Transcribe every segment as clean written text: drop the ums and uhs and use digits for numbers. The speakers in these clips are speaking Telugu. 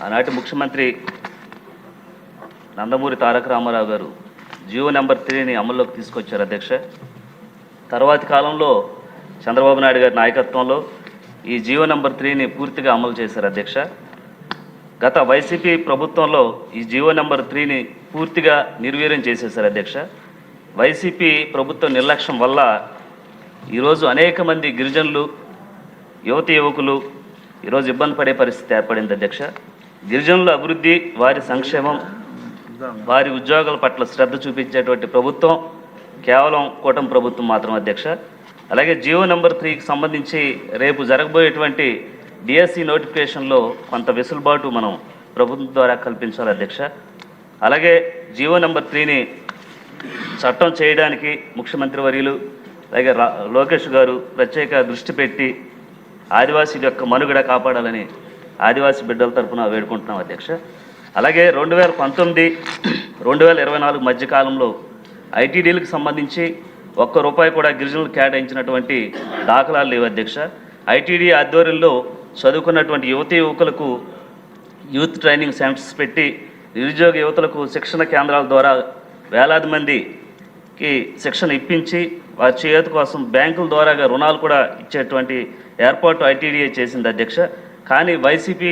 ఆనాటి ముఖ్యమంత్రి నందమూరి తారక రామారావు గారు జియో నెంబర్ 3ని అమల్లోకి తీసుకొచ్చారు అధ్యక్ష. తర్వాతి కాలంలో చంద్రబాబు నాయుడు గారి నాయకత్వంలో ఈ జియో నెంబర్ 3ని పూర్తిగా అమలు చేశారు అధ్యక్ష. గత వైసీపీ ప్రభుత్వంలో ఈ జియో నెంబర్ 3ని పూర్తిగా నిర్వీర్యం చేసేశారు అధ్యక్ష. వైసీపీ ప్రభుత్వ నిర్లక్ష్యం వల్ల ఈరోజు అనేక మంది గిరిజనులు యువతి యువకులు ఈరోజు ఇబ్బంది పడే పరిస్థితి ఏర్పడింది అధ్యక్ష. గిరిజనుల అభివృద్ధి, వారి సంక్షేమం, వారి ఉద్యోగాల పట్ల శ్రద్ధ చూపించేటువంటి ప్రభుత్వం కేవలం కూటమి ప్రభుత్వం మాత్రం అధ్యక్ష. అలాగే జియో నెంబర్ 3కి సంబంధించి రేపు జరగబోయేటువంటి డిఎస్సి నోటిఫికేషన్లో కొంత వెసులుబాటు మనం ప్రభుత్వం ద్వారా కల్పించాలి అధ్యక్ష. అలాగే జియో నెంబర్ 3ని చట్టం చేయడానికి ముఖ్యమంత్రి వర్యులు అలాగే లోకేష్ గారు ప్రత్యేక దృష్టి పెట్టి ఆదివాసీ యొక్క మనుగడ కాపాడాలని ఆదివాసీ బిడ్డల తరఫున వేడుకుంటున్నాం అధ్యక్ష. అలాగే 2019, 2024 మధ్యకాలంలో ఐటీడీలకు సంబంధించి ₹1 కూడా గిరిజనులు కేటాయించినటువంటి దాఖలాలు లేవు అధ్యక్ష. ఐటీడీ ఆధ్వర్యంలో చదువుకున్నటువంటి యువతీ యువకులకు యూత్ ట్రైనింగ్ సెంటర్స్ పెట్టి నిరుద్యోగ యువతలకు శిక్షణ కేంద్రాల ద్వారా వేలాది మందికి శిక్షణ ఇప్పించి వారి చేతి కోసం బ్యాంకుల ద్వారాగా రుణాలు కూడా ఇచ్చేటువంటి ఏర్పాటు ఐటీడీఏ చేసింది అధ్యక్ష. కానీ వైసీపీ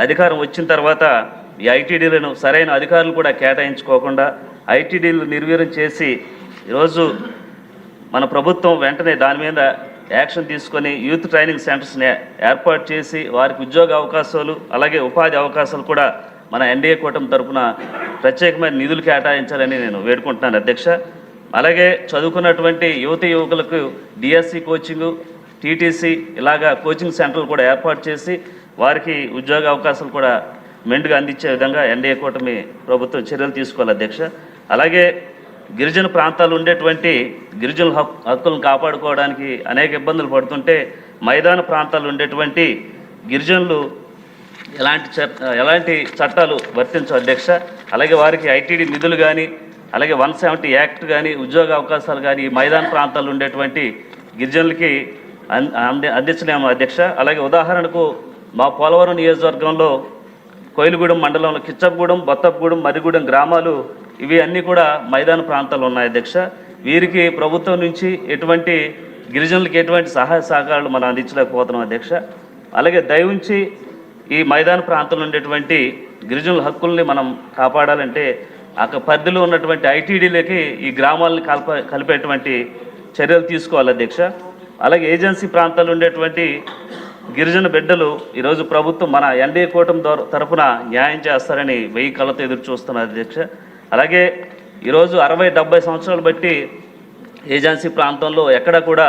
అధికారం వచ్చిన తర్వాత ఈ ఐటీడీలను సరైన అధికారులు కూడా కేటాయించుకోకుండా ఐటీడీలు నిర్వీర్యం చేసి ఈరోజు మన ప్రభుత్వం వెంటనే దాని మీద యాక్షన్ తీసుకొని యూత్ ట్రైనింగ్ సెంటర్స్ని ఏర్పాటు చేసి వారికి ఉద్యోగ అవకాశాలు అలాగే ఉపాధి అవకాశాలు కూడా మన ఎన్డీఏ కూటమి తరఫున ప్రత్యేకమైన నిధులు కేటాయించాలని నేను వేడుకుంటున్నాను అధ్యక్ష. అలాగే చదువుకున్నటువంటి యువతీ యువకులకు డిఎస్సి కోచింగు, టీటీసీ ఇలాగా కోచింగ్ సెంటర్లు కూడా ఏర్పాటు చేసి వారికి ఉద్యోగ అవకాశాలు కూడా మెండుగా అందించే విధంగా ఎన్డీఏ కూటమి ప్రభుత్వం చర్యలు తీసుకోవాలి అధ్యక్ష. అలాగే గిరిజన ప్రాంతాలు ఉండేటువంటి గిరిజనుల హక్కులను కాపాడుకోవడానికి అనేక ఇబ్బందులు పడుతుంటే మైదాన ప్రాంతాలు ఉండేటువంటి గిరిజనులు ఎలాంటి చట్టాలు వర్తించవు అధ్యక్ష. అలాగే వారికి ఐటీడీ నిధులు కానీ అలాగే 170 యాక్ట్ కానీ ఉద్యోగ అవకాశాలు కానీ మైదాన ప్రాంతాలు ఉండేటువంటి గిరిజనులకి అందించలేము అధ్యక్ష. అలాగే ఉదాహరణకు మా పోలవరం నియోజకవర్గంలో కోయిలగూడెం మండలంలో కిచ్చపగూడెం, బొత్తపగూడెం, మరిగూడెం గ్రామాలు ఇవి అన్నీ కూడా మైదాన ప్రాంతాలు ఉన్నాయి అధ్యక్ష. వీరికి ప్రభుత్వం నుంచి ఎటువంటి గిరిజనులకి ఎటువంటి సహాయ సహకారాలు మనం అందించలేకపోతున్నాం అధ్యక్ష. అలాగే దయవుంచి ఈ మైదాన ప్రాంతంలో ఉండేటువంటి గిరిజనుల హక్కుల్ని మనం కాపాడాలంటే అక్కడ పరిధిలో ఉన్నటువంటి ఐటీడీలకి ఈ గ్రామాలను కలిపేటువంటి చర్యలు తీసుకోవాలి అధ్యక్ష. అలాగే ఏజెన్సీ ప్రాంతాల్లో ఉండేటువంటి గిరిజన బిడ్డలు ఈరోజు ప్రభుత్వం మన ఎన్డీఏ కూటమి తరఫున న్యాయం చేస్తారని 1000 కళ్ళతో ఎదురు చూస్తున్నారు అధ్యక్ష. అలాగే ఈరోజు 60-70 సంవత్సరాలు బట్టి ఏజెన్సీ ప్రాంతంలో ఎక్కడ కూడా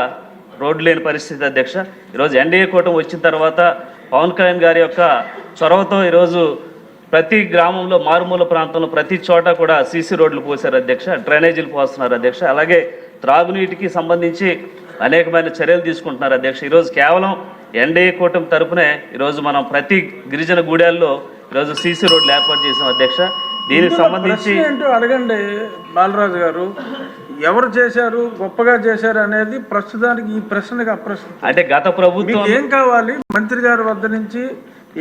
రోడ్డు లేని పరిస్థితి అధ్యక్ష. ఈరోజు ఎన్డీఏ కూటమి వచ్చిన తర్వాత పవన్ కళ్యాణ్ గారి యొక్క చొరవతో ఈరోజు ప్రతి గ్రామంలో మారుమూల ప్రాంతంలో ప్రతి చోట కూడా సీసీ రోడ్లు పోసారు అధ్యక్ష, డ్రైనేజీలు పోస్తున్నారు అధ్యక్ష. అలాగే త్రాగునీటికి సంబంధించి అనేకమైన చర్యలు తీసుకుంటున్నారు అధ్యక్ష. ఈరోజు కేవలం ఎన్డీఏ కూటమి తరపునే ఈరోజు మనం ప్రతి గిరిజన గూడెల్లో ఈరోజు సీసీ రోడ్లు ఏర్పాటు చేసాం అధ్యక్ష. దీనికి సంబంధించి ఏంటో అడగండి బాలరాజు గారు, ఎవరు చేశారు, గొప్పగా చేశారు అనేది ప్రస్తుతానికి ఈ ప్రశ్నకి అప్రశ్న. అంటే గత ప్రభుత్వం ఏం కావాలి, మంత్రి గారి వద్ద నుంచి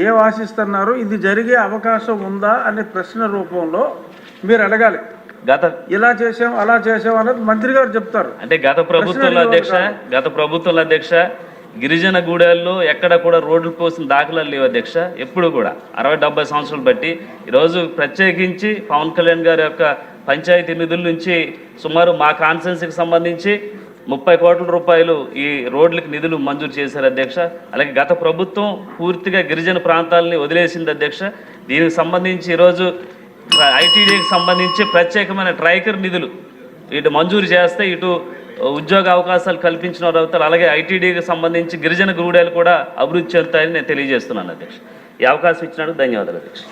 ఏం ఆశిస్తున్నారు, ఇది జరిగే అవకాశం ఉందా అనే ప్రశ్న రూపంలో మీరు అడగాలి. ఇలా చేసాం అలా చేసాం అనేది మంత్రి గారు చెప్తారు. అంటే గత ప్రభుత్వంలో అధ్యక్ష గిరిజన గూడెల్లో ఎక్కడ కూడా రోడ్లు పోసిన దాఖలాలు లేవు అధ్యక్ష. ఎప్పుడు కూడా 60-70 సంవత్సరాలు బట్టి ఈరోజు ప్రత్యేకించి పవన్ కళ్యాణ్ గారి యొక్క పంచాయతీ నిధుల నుంచి సుమారు మా కాన్స్టిట్యున్సీకి సంబంధించి ₹30 కోట్ల ఈ రోడ్లకి నిధులు మంజూరు చేశారు అధ్యక్ష. అలాగే గత ప్రభుత్వం పూర్తిగా గిరిజన ప్రాంతాలని వదిలేసింది అధ్యక్ష. దీనికి సంబంధించి ఈరోజు ఐటీడీకి సంబంధించి ప్రత్యేకమైన ట్రైకర్ నిధులు ఇటు మంజూరు చేస్తే ఇటు ఉద్యోగ అవకాశాలు కల్పించిన వారు అవుతారు. అలాగే ఐటీడీకి సంబంధించి గిరిజన గూడెలు కూడా అభివృద్ధి చెందుతాయని నేను తెలియజేస్తున్నాను అధ్యక్ష. ఈ అవకాశం ఇచ్చినందుకు ధన్యవాదాలు అధ్యక్ష.